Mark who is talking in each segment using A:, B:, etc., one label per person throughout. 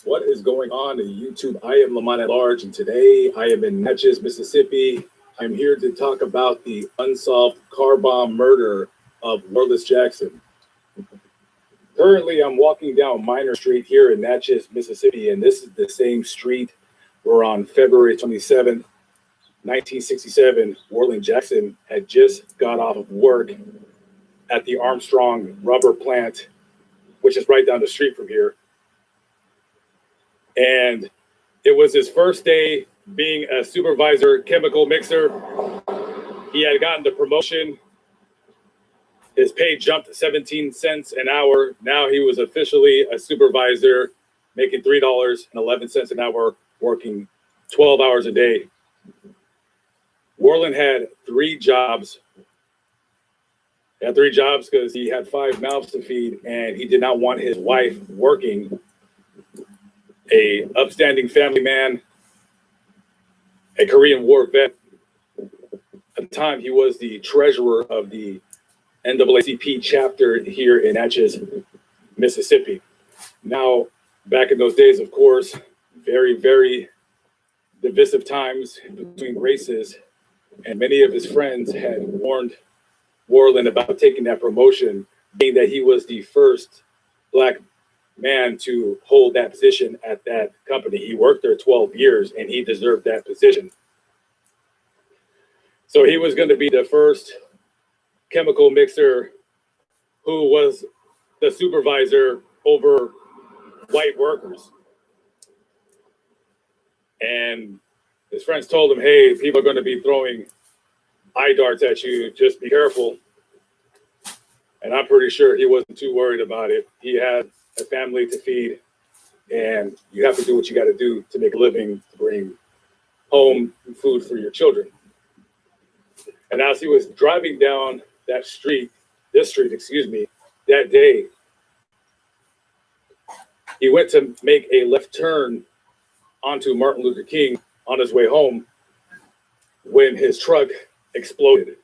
A: What is going on in YouTube? I am Lamont at Large, and today I am in Natchez, Mississippi. I'm here to talk about the unsolved car bomb murder of Wallace Jackson. Currently, I'm walking down Minor Street here in Natchez, Mississippi, and this is the same street where on February 27th, 1967, Wallace Jackson had just got off of work at the Armstrong rubber plant, which is right down the street from here. And it was his first day being a supervisor chemical mixer. He had gotten the promotion. His pay jumped to 17 cents an hour. Now he was officially a supervisor, making $3.11 an hour, working 12 hours a day. Warland had 3 jobs. He had 3 jobs because he had 5 mouths to feed, and he did not want his wife working. A upstanding family man, a Korean War vet. At the time, he was the treasurer of the NAACP chapter here in Natchez, Mississippi. Now, back in those days, of course, very, very divisive times between races, and many of his friends had warned Warland about taking that promotion, being that he was the first Black man to hold that position at that company. He worked there 12 years and he deserved that position. So he was going to be the first chemical mixer who was the supervisor over white workers. And his friends told him, hey, people are going to be throwing eye darts at you. Just be careful. And I'm pretty sure he wasn't too worried about it. He had a family to feed, and you have to do what you got to do to make a living, to bring home food for your children. And as he was driving down this street, that day, he went to make a left turn onto Martin Luther King on his way home when his truck exploded.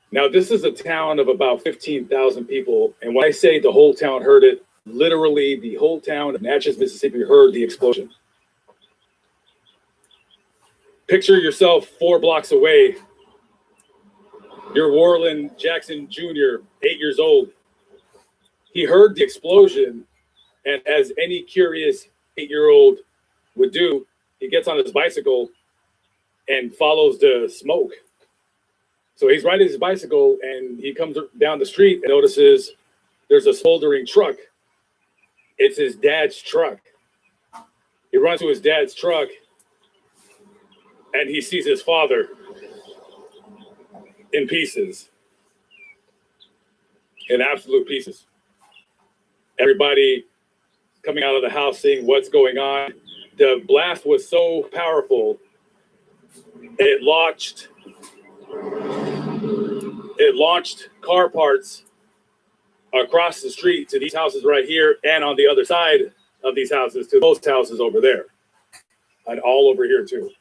A: Now, this is a town of about 15,000 people. And when I say the whole town heard it, literally the whole town of Natchez, Mississippi heard the explosion. Picture yourself 4 blocks away. You're Wallace Jackson Jr., 8 years old. He heard the explosion, and as any curious 8-year-old would do, he gets on his bicycle and follows the smoke. So he's riding his bicycle and he comes down the street and notices there's a smoldering truck. It's his dad's truck. He runs to his dad's truck and he sees his father in pieces, in absolute pieces. Everybody coming out of the house seeing what's going on. The blast was so powerful, it launched car parts across the street to these houses right here, and on the other side of these houses to those houses over there, and all over here too.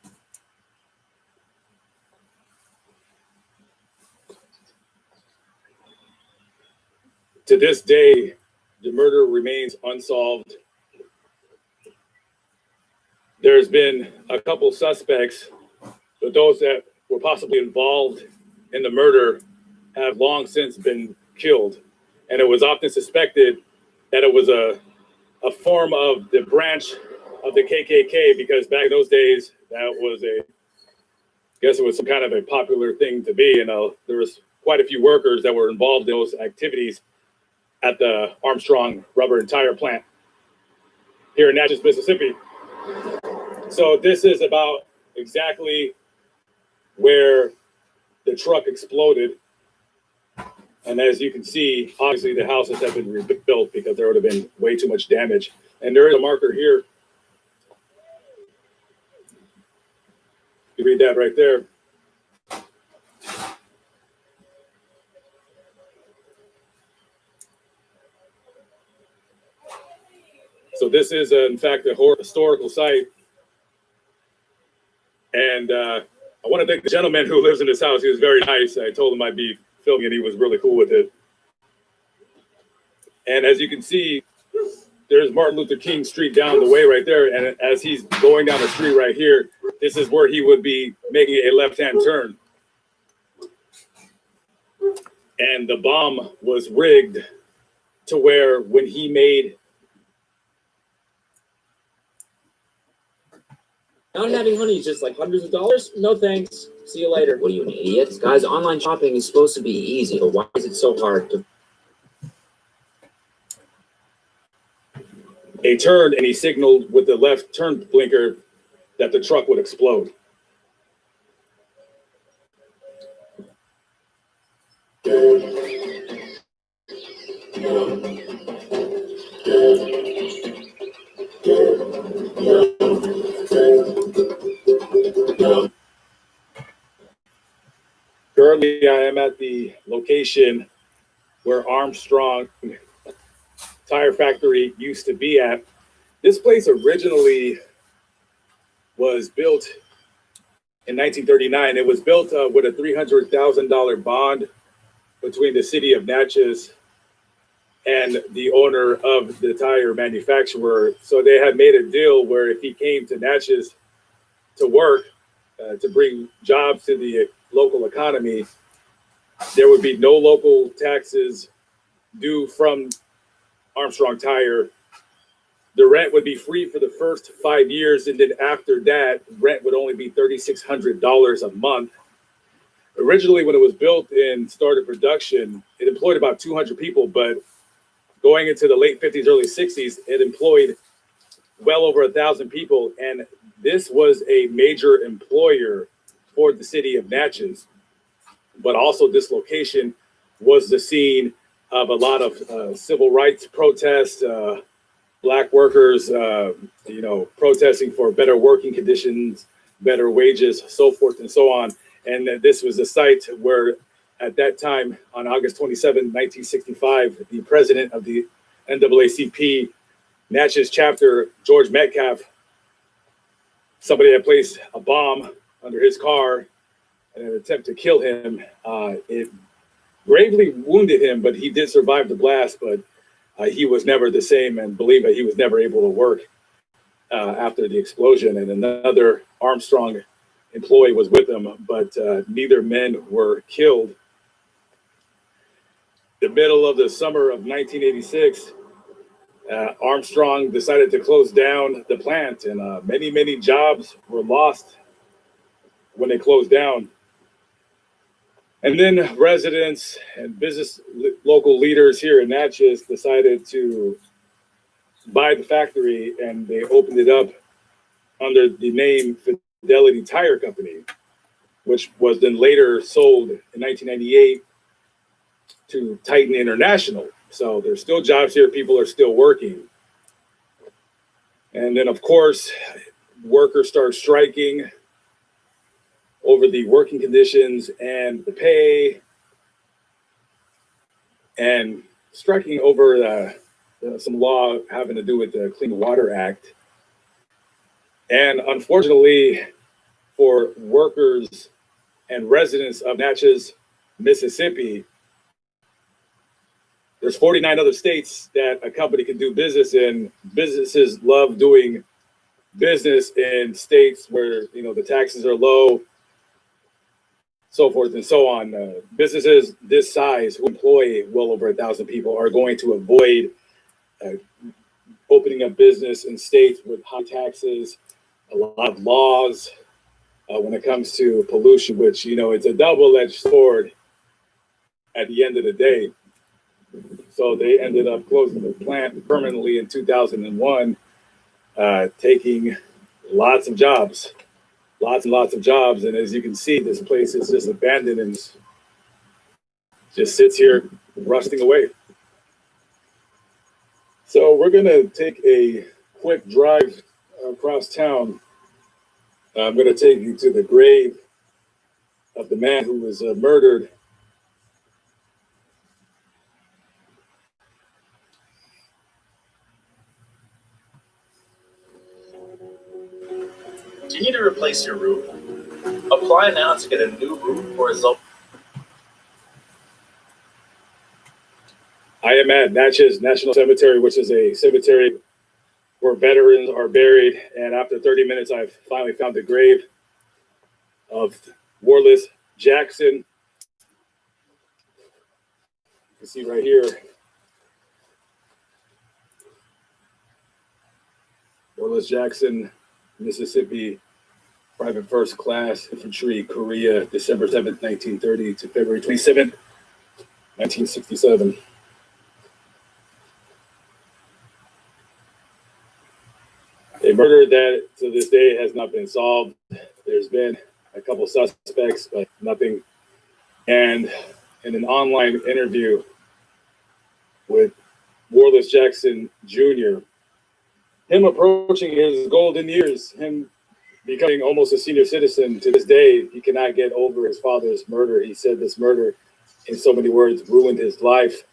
A: To this day, the murder remains unsolved. There's been a couple suspects, but those that were possibly involved in the murder have long since been killed. And it was often suspected that it was a form of the branch of the KKK, because back in those days, that was I guess it was some kind of a popular thing to be. And there was quite a few workers that were involved in those activities at the Armstrong rubber and tire plant here in Natchez, Mississippi. So this is about exactly where the truck exploded. And as you can see, obviously the houses have been rebuilt because there would have been way too much damage. And there is a marker here. You read that right there. So this is, in fact, a historical site. And I want to thank the gentleman who lives in this house. He was very nice. I told him I'd be filming it. He was really cool with it. And as you can see, there's Martin Luther King Street down the way right there. And as he's going down the street right here, this is where he would be making a left-hand turn. And the bomb was rigged to where when he made...
B: Not having honey is just like hundreds of dollars? No thanks. See you later. What are you, an idiot? Guys, online shopping is supposed to be easy, but why is it so hard to...
A: A turn, and he signaled with the left turn blinker that the truck would explode. Currently, I am at the location where Armstrong Tire Factory used to be at. This place originally was built in 1939. It was built with a $300,000 bond between the city of Natchez and the owner of the tire manufacturer. So they had made a deal where if he came to Natchez to work, to bring jobs to the local economy, there would be no local taxes due from Armstrong Tire. The rent would be free for the first 5 years, and then after that, rent would only be $3,600 a month. Originally, when it was built and started production, it employed about 200 people, but going into the late 50s, early 60s, it employed well over 1,000 people, and this was a major employer for the city of Natchez. But also this location was the scene of a lot of civil rights protests, Black workers, protesting for better working conditions, better wages, so forth and so on. And this was the site where, at that time, on August 27, 1965, the president of the NAACP Natchez chapter, George Metcalf, somebody had placed a bomb under his car in an attempt to kill him. It gravely wounded him, but he did survive the blast, but he was never the same, and believe it, he was never able to work after the explosion. And another Armstrong employee was with him, but neither men were killed. The middle of the summer of 1986, Armstrong decided to close down the plant, and many jobs were lost when they closed down. And then residents and local leaders here in Natchez decided to buy the factory, and they opened it up under the name Fidelity Tire Company, which was then later sold in 1998 to Titan International. So there's still jobs here. People are still working. And then, of course, workers start striking over the working conditions and the pay, and striking over some law having to do with the Clean Water Act. And unfortunately for workers and residents of Natchez, Mississippi, there's 49 other states that a company can do business in. Businesses love doing business in states where, the taxes are low, so forth and so on. Businesses this size who employ well over 1,000 people are going to avoid opening up business in states with high taxes, a lot of laws when it comes to pollution, which, it's a double-edged sword at the end of the day. So they ended up closing the plant permanently in 2001, taking lots of jobs. Lots and lots of jobs. And as you can see, this place is just abandoned and just sits here rusting away. So we're going to take a quick drive across town. I'm going to take you to the grave of the man who was murdered.
C: Do you need to replace your roof? Apply now to get a new roof or a
A: I am at Natchez National Cemetery, which is a cemetery where veterans are buried. And after 30 minutes, I've finally found the grave of Wallace Jackson. You can see right here, Wallace Jackson, Mississippi, Private First Class Infantry, Korea, December 7th, 1930 to February 27th, 1967. A murder that to this day has not been solved. There's been a couple suspects, but nothing. And in an online interview with Wallace Jackson Jr., him approaching his golden years, him becoming almost a senior citizen to this day, he cannot get over his father's murder. He said this murder, in so many words, ruined his life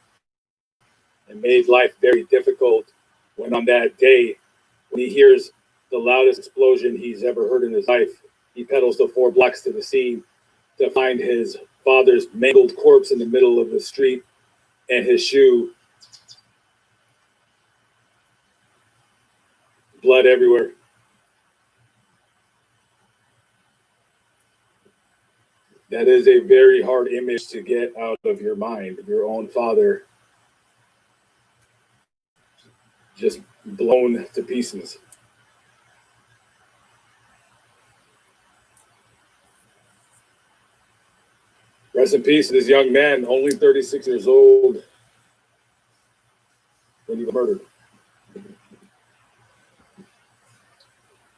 A: and made life very difficult. When on that day, when he hears the loudest explosion he's ever heard in his life, he pedals the 4 blocks to the scene to find his father's mangled corpse in the middle of the street and his shoe, blood everywhere. That is a very hard image to get out of your mind. Your own father just blown to pieces. Rest in peace to this young man, only 36 years old, when he was murdered.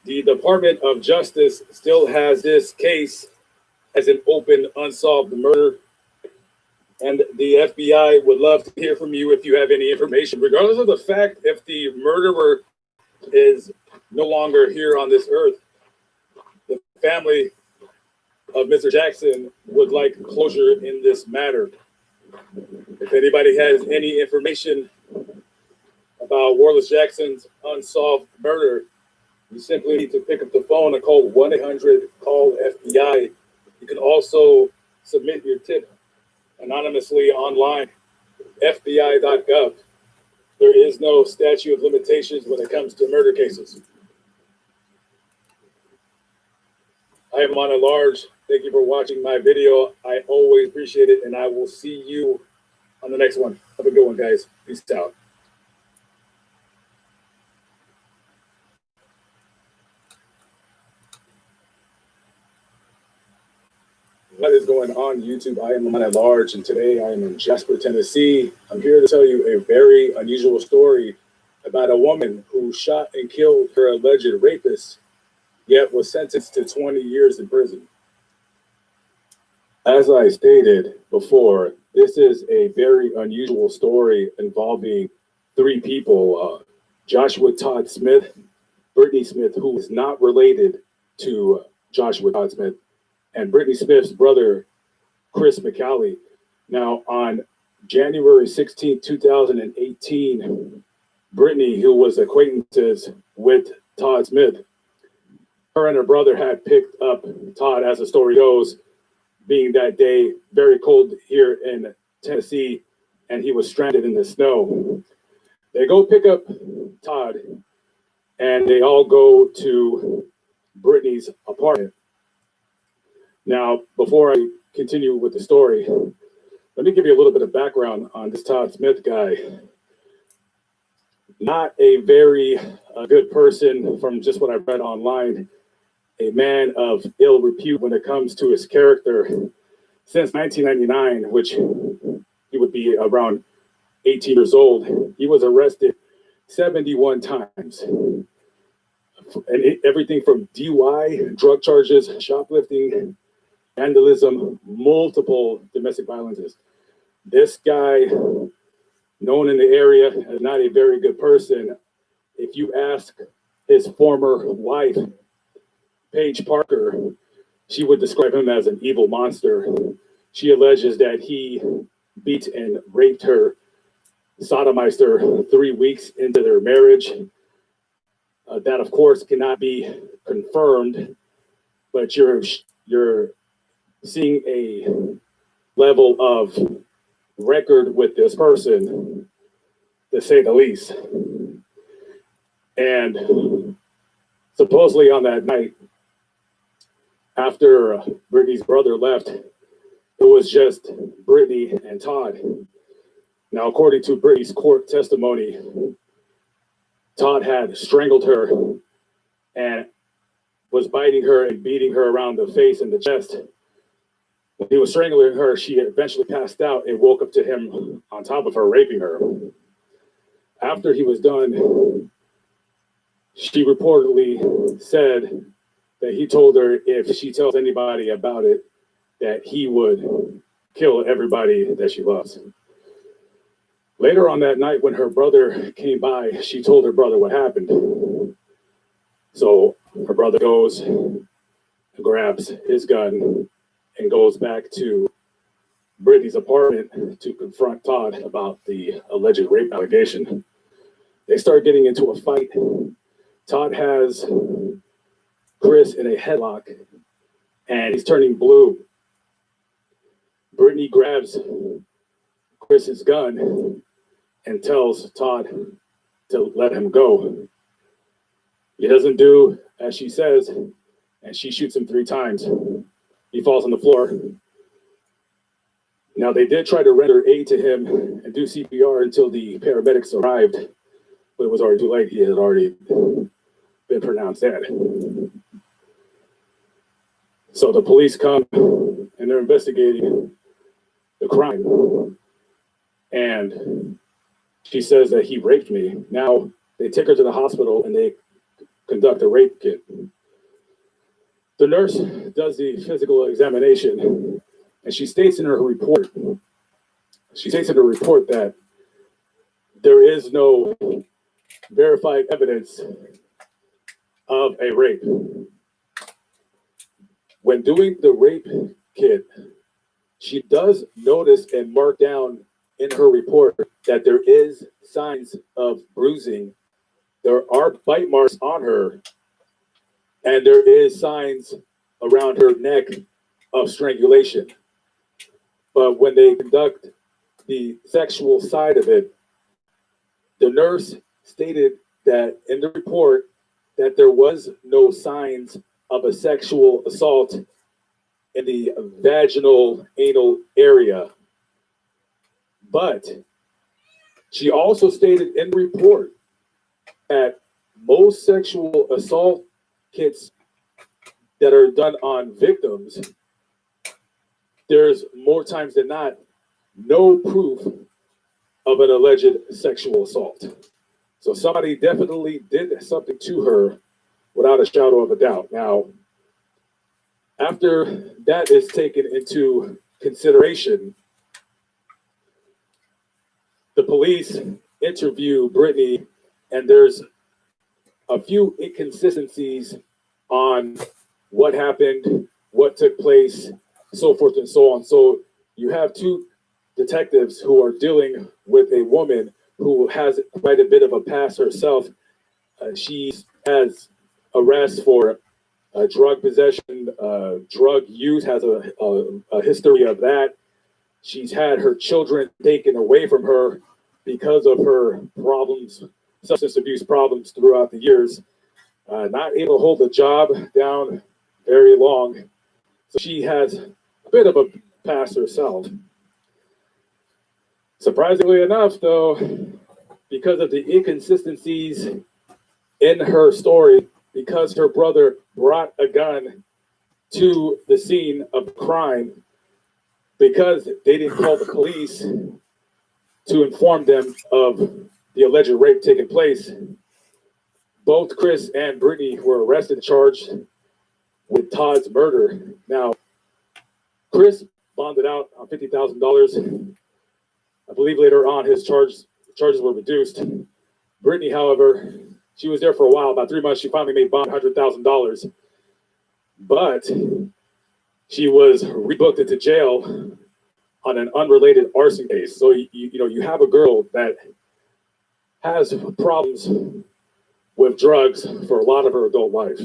A: The Department of Justice still has this case as an open, unsolved murder. And the FBI would love to hear from you if you have any information, regardless of the fact if the murderer is no longer here on this earth. The family of Mr. Jackson would like closure in this matter. If anybody has any information about Wallace Jackson's unsolved murder, you simply need to pick up the phone and call 1-800-CALL-FBI. You can also submit your tip anonymously online, fbi.gov. There is no statute of limitations when it comes to murder cases. I am Lamont at Large. Thank you for watching my video. I always appreciate it, and I will see you on the next one. Have a good one, guys. Peace out. What is going on, YouTube? I am Lamont at Large, and today I am in Jasper, Tennessee. I'm here to tell you a very unusual story about a woman who shot and killed her alleged rapist, yet was sentenced to 20 years in prison. As I stated before, this is a very unusual story involving 3 people, Joshua Todd Smith, Brittany Smith, who is not related to Joshua Todd Smith, and Brittany Smith's brother, Chris McCallie. Now, on January 16, 2018, Brittany, who was acquaintances with Todd Smith, her and her brother had picked up Todd, as the story goes, being that day very cold here in Tennessee, and he was stranded in the snow. They go pick up Todd, and they all go to Brittany's apartment. Now, before I continue with the story, let me give you a little bit of background on this Todd Smith guy. Not a very good person from just what I've read online. A man of ill repute when it comes to his character. Since 1999, which he would be around 18 years old, he was arrested 71 times. And everything from DUI, drug charges, shoplifting, vandalism, multiple domestic violences. This guy, known in the area as not a very good person. If you ask his former wife, Paige Parker, she would describe him as an evil monster. She alleges that he beat and raped her, sodomized her 3 weeks into their marriage. That, of course, cannot be confirmed, but you're seeing a level of record with this person, to say the least. And supposedly on that night, after Brittany's brother left, it was just Brittany and Todd. Now, according to Brittany's court testimony, Todd had strangled her and was biting her and beating her around the face and the chest. When he was strangling her, she eventually passed out and woke up to him on top of her, raping her. After he was done, she reportedly said that he told her if she tells anybody about it, that he would kill everybody that she loves. Later on that night, when her brother came by, she told her brother what happened. So her brother goes and grabs his gun and goes back to Brittany's apartment to confront Todd about the alleged rape allegation. They start getting into a fight. Todd has Chris in a headlock and he's turning blue. Brittany grabs Chris's gun and tells Todd to let him go. He doesn't do as she says, and she shoots him 3 times. He falls on the floor. Now, they did try to render aid to him and do CPR until the paramedics arrived, but it was already too late. He had already been pronounced dead. So the police come and they're investigating the crime. And she says that he raped me. Now, they take her to the hospital and they conduct a rape kit. The nurse does the physical examination, and she states in her report, that there is no verified evidence of a rape. When doing the rape kit, she does notice and mark down in her report that there is signs of bruising. There are bite marks on her, and there is signs around her neck of strangulation. But when they conduct the sexual side of it, the nurse stated that in the report that there was no signs of a sexual assault in the vaginal anal area. But she also stated in the report that most sexual assault kits that are done on victims, there's more times than not no proof of an alleged sexual assault. So somebody definitely did something to her without a shadow of a doubt. Now, after that is taken into consideration, the police interview Brittany, and there's a few inconsistencies on what happened, what took place, so forth and so on. So you have 2 detectives who are dealing with a woman who has quite a bit of a past herself. She has arrests for drug possession, drug use, has a history of that. She's had her children taken away from her because of her problems, substance abuse problems throughout the years. Not able to hold the job down very long. So she has a bit of a past herself. Surprisingly enough, though, because of the inconsistencies in her story, because her brother brought a gun to the scene of the crime, because they didn't call the police to inform them of the alleged rape taking place, both Chris and Brittany were arrested and charged with Todd's murder. Now, Chris bonded out on $50,000. I believe later on his charges were reduced. Brittany, however, she was there for a while, about 3 months. She finally made bond $100,000, but she was rebooked into jail on an unrelated arson case. So you have a girl that has problems with drugs for a lot of her adult life.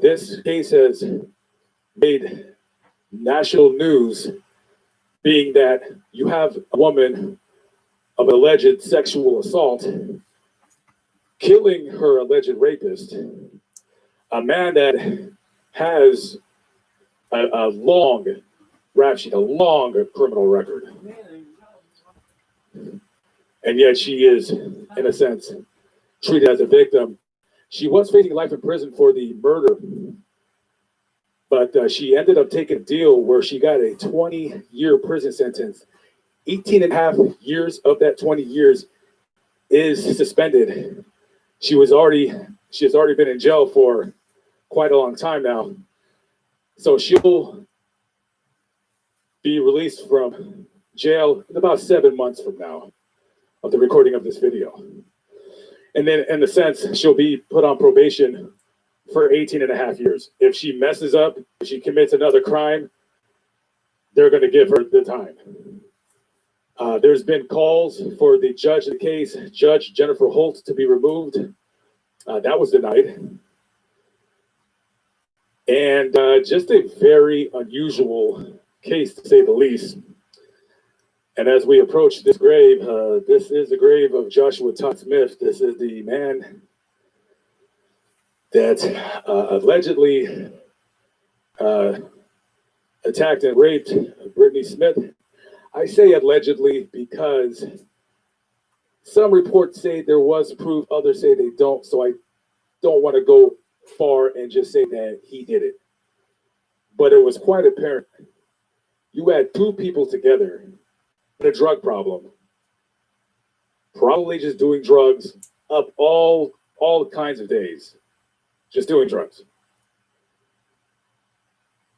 A: This case has made national news being that you have a woman of alleged sexual assault killing her alleged rapist, a man that has a long rap sheet, a long criminal record. And yet she is, in a sense, treated as a victim. She was facing life in prison for the murder, but she ended up taking a deal where she got a 20-year prison sentence. 18 and a half years of that 20 years is suspended. She has already been in jail for quite a long time now. So she'll be released from jail in about 7 months from now of the recording of this video. And then in a sense, she'll be put on probation for 18 and a half years. If she messes up, if she commits another crime, they're going to give her the time. There's been calls for the judge of the case, Judge Jennifer Holt, to be removed. That was denied. And just a very unusual case, to say the least. And as we approach this grave, this is the grave of Joshua Todd Smith. This is the man that allegedly attacked and raped Brittany Smith. I say allegedly because some reports say there was proof, others say they don't. So I don't want to go far and just say that he did it. But it was quite apparent. You had two people together in a drug problem, probably just doing drugs up all kinds of days, just doing drugs.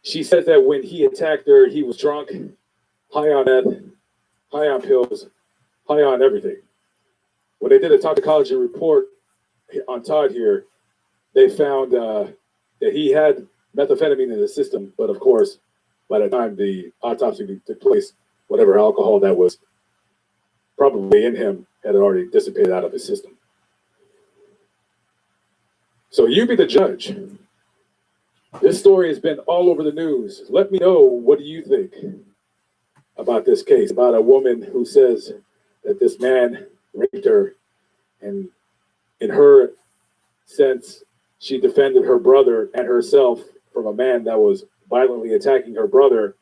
A: She says that when he attacked her, he was drunk, high on meth, high on pills, high on everything. When they did a toxicology report on Todd here, they found that he had methamphetamine in his system, but of course, by the time the autopsy took place, whatever alcohol that was probably in him had already dissipated out of his system. So you be the judge. This story has been all over the news. Let me know, what do you think about this case, about a woman who says that this man raped her, and in her sense, she defended her brother and herself from a man that was violently attacking her brother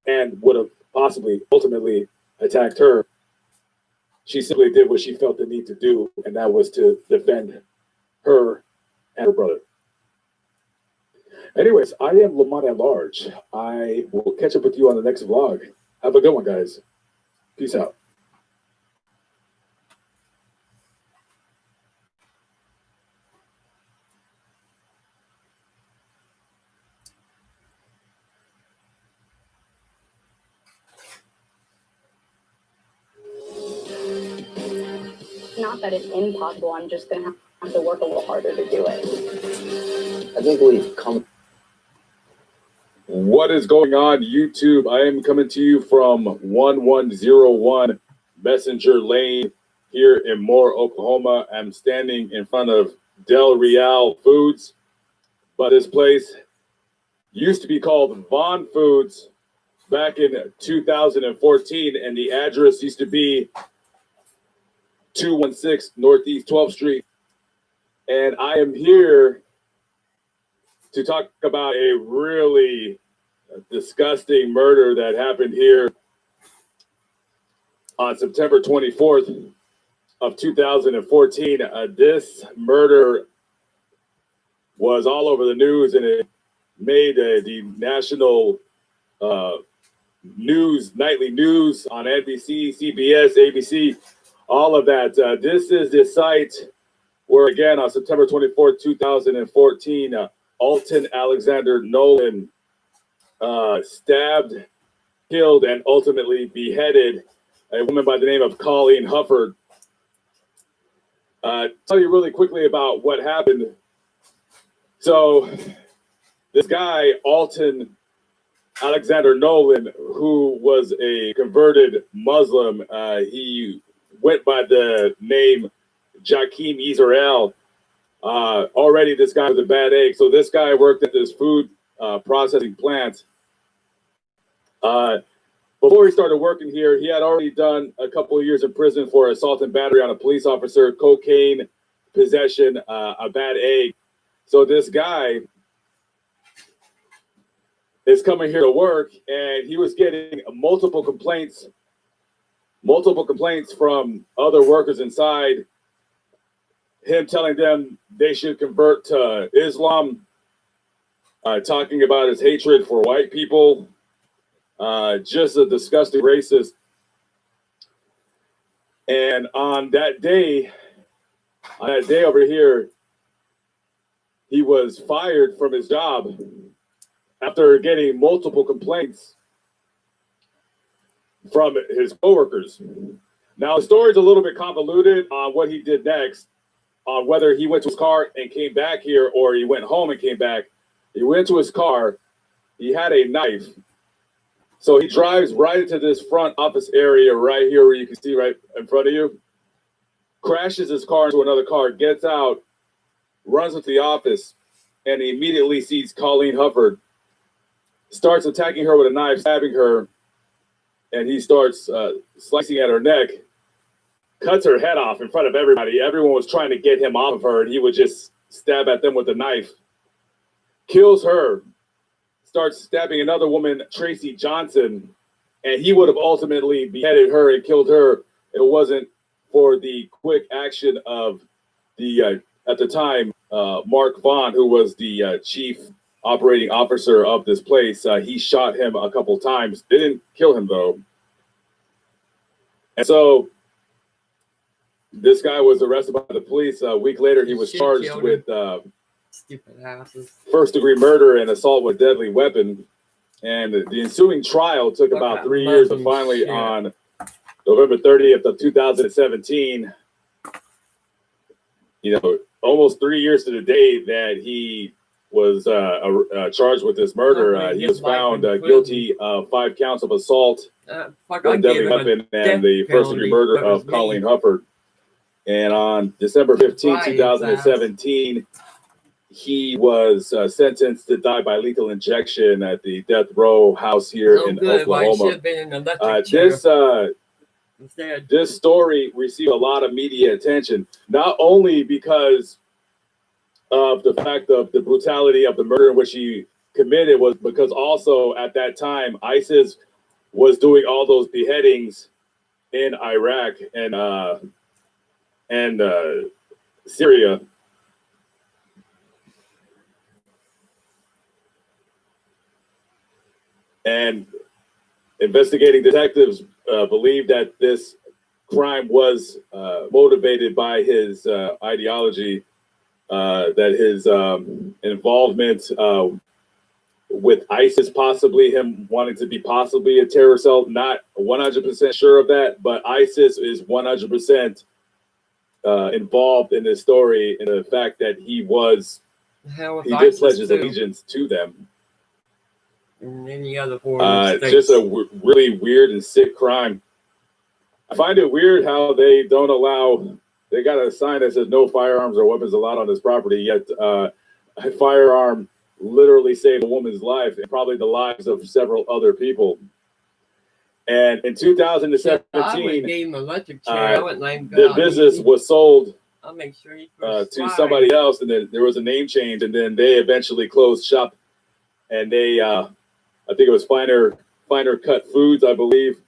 A: and would have possibly ultimately attacked her. She simply did what she felt the need to do, and that was to defend her and her brother. Anyways, I am Lamont at Large. I will catch up with you on the next vlog. Have a good one, guys. Peace out.
D: Not that it's impossible, I'm just gonna have to work a little harder to do it.
B: I think we've come.
A: What is going on, YouTube? I am coming to you from 1101 Messenger Lane here in Moore, Oklahoma. I'm standing in front of Del Real Foods, but this place used to be called Vaughn Foods back in 2014, and the address used to be 216 Northeast 12th Street. And I am here to talk about a really disgusting murder that happened here on September 24th of 2014. This murder was all over the news, and it made the national news, nightly news on NBC, CBS, ABC, all of that. This is the site where, again, on September 24th, 2014, Alton Alexander Nolan stabbed, killed, and ultimately beheaded a woman by the name of Colleen Hufford. Tell you really quickly about what happened. So this guy, Alton Alexander Nolan, who was a converted Muslim, he went by the name Jakeem Israel. Already this guy was a bad egg. So this guy worked at this food processing plant. But before he started working here, he had already done a couple of years in prison for assault and battery on a police officer, cocaine possession, a bad egg. So this guy is coming here to work, and he was getting multiple complaints from other workers inside, him telling them they should convert to Islam, talking about his hatred for white people, just a disgusting racist. And on that day over here, he was fired from his job after getting multiple complaints from his coworkers. Now, the story's a little bit convoluted on what he did next, on whether he went to his car and came back here or he went home and came back. He went to his car. He had a knife. So he drives right into this front office area right here where you can see right in front of you, crashes his car into another car, gets out, runs into the office, and he immediately sees Colleen Hufford, starts attacking her with a knife, stabbing her, and he starts slicing at her neck, cuts her head off in front of everybody. Everyone was trying to get him off of her, and he would just stab at them with a knife, kills her, starts stabbing another woman, Tracy Johnson, and he would have ultimately beheaded her and killed her. It wasn't for the quick action of the, at the time, Mark Vaughn, who was the chief operating officer of this place. He shot him a couple times. Didn't kill him, though. And so this guy was arrested by the police. A week later, he was charged with first-degree murder and assault with a deadly weapon. And the ensuing trial took about 3 years, but finally on November 30th of 2017, almost 3 years to the day that he was charged with this murder, he was found guilty of 5 counts of assault with a deadly weapon and the first-degree murder of Colleen Hufford. And on December 15, 2017, he was sentenced to die by lethal injection at the death row house here in Oklahoma. This story received a lot of media attention, not only because of the fact of the brutality of the murder in which he committed, was because also at that time ISIS was doing all those beheadings in Iraq and Syria. And investigating detectives believe that this crime was motivated by his ideology, that his involvement with ISIS, possibly him wanting to be possibly a terror cell. Not 100% sure of that, but ISIS is 100% involved in this story, in the fact that he did pledge his allegiance to them.
E: In any other
A: it's just a really weird and sick crime. I find it weird how they don't allow. They got a sign that says no firearms or weapons allowed on this property, yet a firearm literally saved a woman's life and probably the lives of several other people. And in 2017, the business was sold to somebody else, and then there was a name change, and then they eventually closed shop, and they, I think it was Finer Cut Foods, I believe,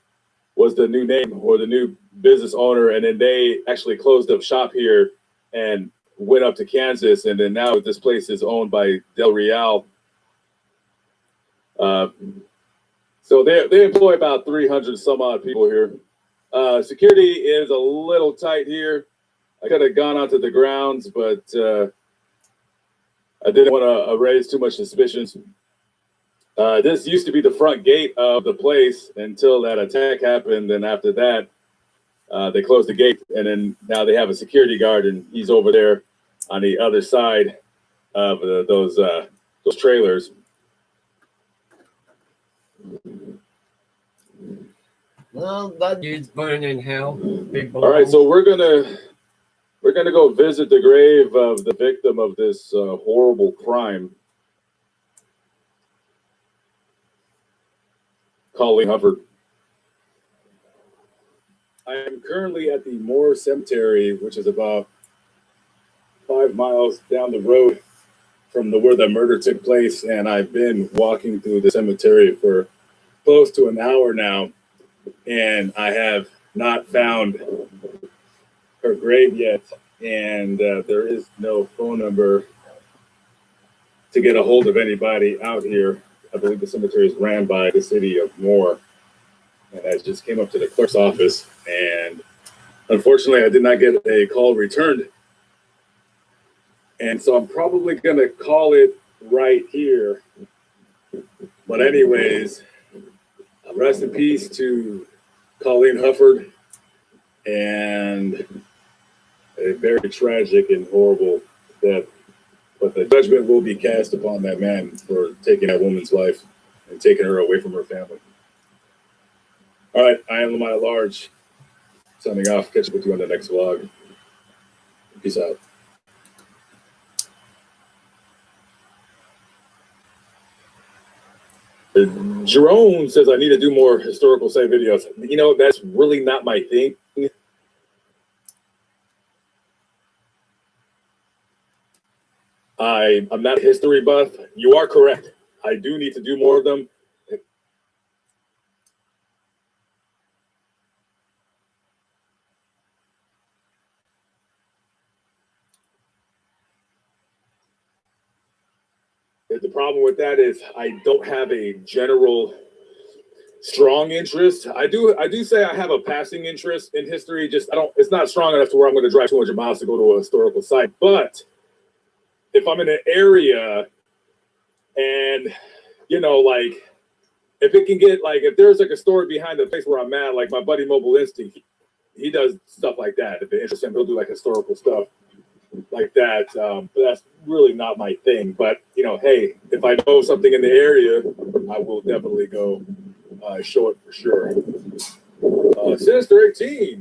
A: was the new name or the new business owner, and then they actually closed up shop here and went up to Kansas, and then now this place is owned by Del Real. So they employ about 300 some odd people here. Security is a little tight here. I could have gone onto the grounds, but I didn't want to raise too much suspicions. This used to be the front gate of the place until that attack happened, and after that, they closed the gate, and then now they have a security guard, and he's over there on the other side of those trailers.
E: Well, that dude's burning in hell.
A: All right, so we're gonna go visit the grave of the victim of this horrible crime, Colleen Hufford. I am currently at the Moore Cemetery, which is about 5 miles down the road from where the murder took place, and I've been walking through the cemetery for close to an hour now, and I have not found her grave yet, and there is no phone number to get a hold of anybody out here. I believe the cemetery is ran by the city of Moore, and I just came up to the clerk's office, and unfortunately, I did not get a call returned. And so I'm probably going to call it right here. But anyways, rest in peace to Colleen Hufford, and a very tragic and horrible death. But the judgment will be cast upon that man for taking that woman's life and taking her away from her family. All right, I am Lamont at Large, signing off. Catch up with you on the next vlog. Peace out. Jerome says I need to do more historical site videos. You know, that's really not my thing. I'm not a history buff. You are correct. I do need to do more of them. The problem with that is I don't have a general strong interest. I do say I have a passing interest in history. Just it's not strong enough to where I'm going to drive 200 miles to go to a historical site. But if I'm in an area and, you know, like if it can get like, if there's like a story behind the place where I'm at, like my buddy Mobile Instinct, he does stuff like that. If it interests him, he'll do like historical stuff like that. But that's really not my thing. But, you know, hey, if I know something in the area, I will definitely go show it for sure. Sinister 18,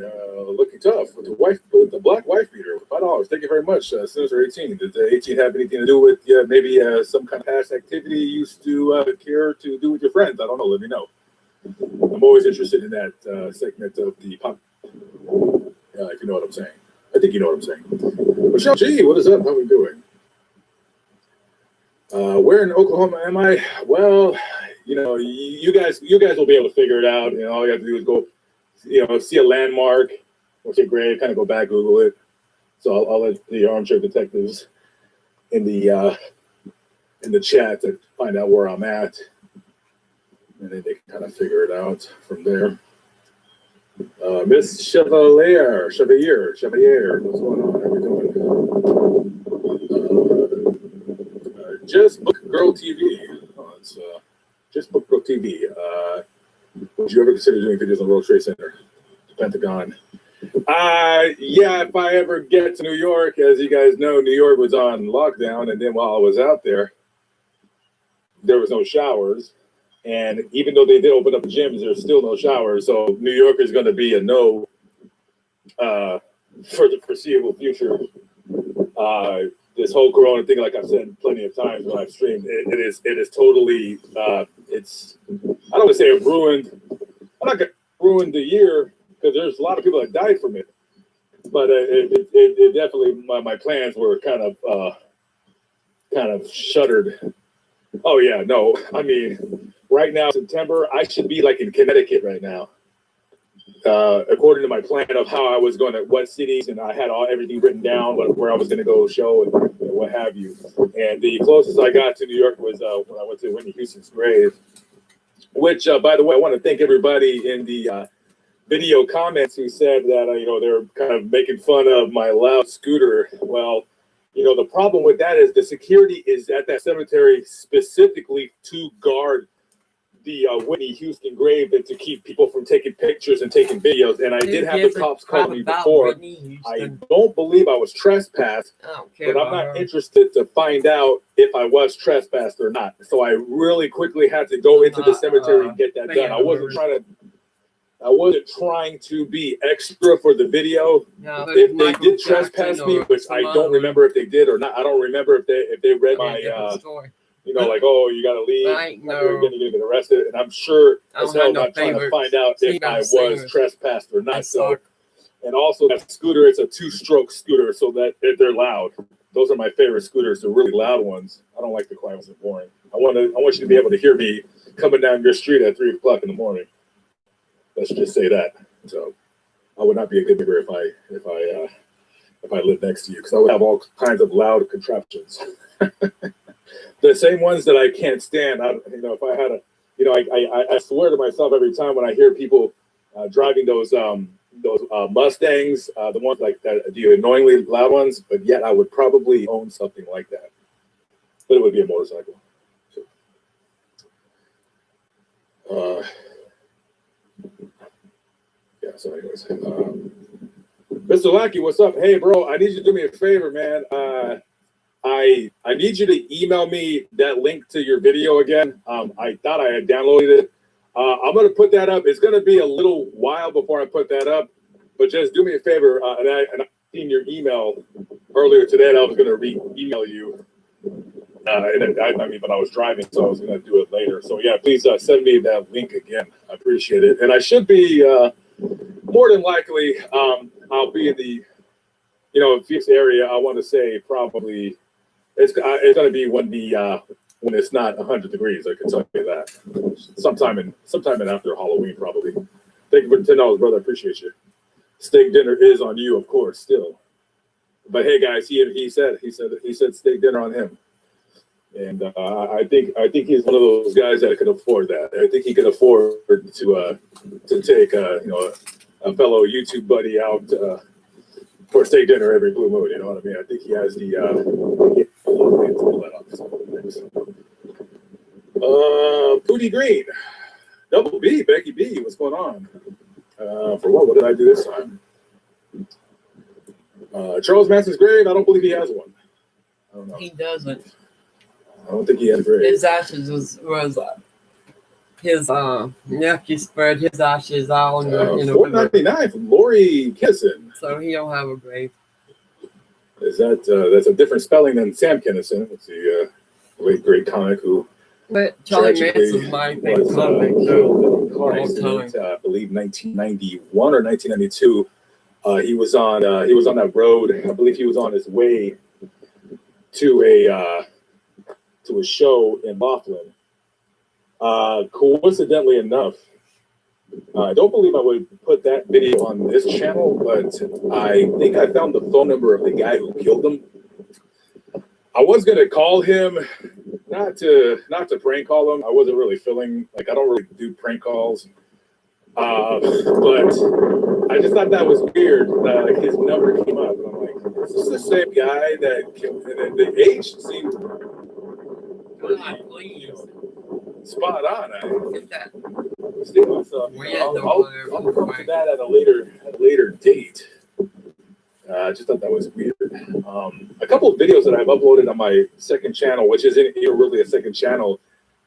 A: looking tough with the black wife beater, $5. Thank you very much, Sinister 18. Did the 18 have anything to do with maybe some kind of past activity you used to care to do with your friends? I don't know. Let me know. I'm always interested in that segment of the pop. If you know what I'm saying. I think you know what I'm saying. Michelle G, what is up? How are we doing? Where in Oklahoma am I? Well, you know, you guys will be able to figure it out. You know, all you have to do is go, you know, see a landmark or see a grave, kind of go back, Google it. So I'll let the armchair detectives in the chat to find out where I'm at, and then they can kind of figure it out from there. Miss Chevalier, what's going on? How we doing? Just Book Girl TV. Oh, it's Just Book Girl TV. Would you ever consider doing videos on the World Trade Center, the Pentagon? Yeah, if I ever get to New York, as you guys know, New York was on lockdown, and then while I was out there, there was no showers. And even though they did open up gyms, there's still no showers. So New York is going to be a no for the foreseeable future. This whole Corona thing, like I've said plenty of times when I've streamed, it is totally, it's, I don't want to say it ruined, I'm not going to ruin the year because there's a lot of people that died from it. But it definitely, my plans were kind of shuttered. Oh yeah, no, I mean, right now, September, I should be like in Connecticut right now. According to my plan of how I was going to, what cities, and I had everything written down, where I was going to go show and what have you. And the closest I got to New York was when I went to Whitney Houston's grave, which, by the way, I want to thank everybody in the video comments who said that, you know, they're kind of making fun of my loud scooter. Well, you know, the problem with that is the security is at that cemetery specifically to guard the Whitney Houston grave and to keep people from taking pictures and taking videos. And I did have the cops call me before. I don't believe I was trespassed, but I'm not interested to find out if I was trespassed or not. So I really quickly had to go into the cemetery and get that done. I wasn't trying to be extra for the video.
E: No,
A: if they did trespass me, which I don't remember if they did or not. I don't remember if they read my you know, like, oh, you gotta leave,
E: Right,
A: you're
E: no.
A: gonna get arrested, and I'm sure
E: I
A: as
E: don't have
A: hell
E: no
A: not trying to
E: favorite
A: find out if I was
E: singers.
A: trespassed or
E: I
A: not. So,
E: suck.
A: and also that scooter, it's a 2-stroke scooter, so that they're loud. Those are my favorite scooters, the really loud ones. I don't like the quiet ones and boring. I want you to be able to hear me coming down your street at 3 o'clock in the morning. Let's just say that. So I would not be a good neighbor if I lived next to you, because I would have all kinds of loud contraptions. The same ones that I can't stand. If I had I swear to myself every time when I hear people driving those Mustangs, the ones like that, the annoyingly loud ones, but yet I would probably own something like that. But it would be a motorcycle. So, yeah, so anyways. Mr. Lackey, what's up? Hey, bro, I need you to do me a favor, man. I need you to email me that link to your video again. I thought I had downloaded it. I'm going to put that up. It's going to be a little while before I put that up, but just do me a favor. And I seen your email earlier today, and I was going to re-email you. But I was driving, so I was going to do it later. So yeah, please send me that link again. I appreciate it. And I should be more than likely. I'll be in the Phoenix area. I want to say probably it's going to be when it's not 100 degrees. I can tell you that. Sometime in after Halloween, probably. Thank you for the $10, brother. I appreciate you. Steak dinner is on you, of course, still. But hey, guys, he said steak dinner on him. And I think he's one of those guys that can afford that. I think he can afford to take a fellow YouTube buddy out for steak dinner every blue moon. You know what I mean? I think he has the Pooty Green, Double B, Becky B. What's going on? For what did I do this time? Charles Manson's grave. I don't believe he has one. I don't know.
E: He doesn't.
A: I don't think he has a grave.
E: His ashes was his nephew spread his ashes out in the river.
A: $4.99 from Lori Kennison.
E: So he don't have a grave.
A: Is that's a different spelling than Sam Kennison? It's the late great comic who.
E: But Charlie Manson's my favorite comic show.
A: Car accident, I believe 1991 or 1992. He was on that road. I believe he was on his way to a show in Laughlin. Coincidentally enough, I don't believe I would put that video on this channel, but I think I found the phone number of the guy who killed him. I was gonna call him, not to prank call him. I wasn't really feeling like I don't really do prank calls, but I just thought that was weird. His number came up, and I'm like, "Is this the same guy that killed?" And the age seemed pretty, spot on.
E: Get that.
A: I'll come to that at a later date. I just thought that was weird. A couple of videos that I've uploaded on my second channel, which isn't really a second channel.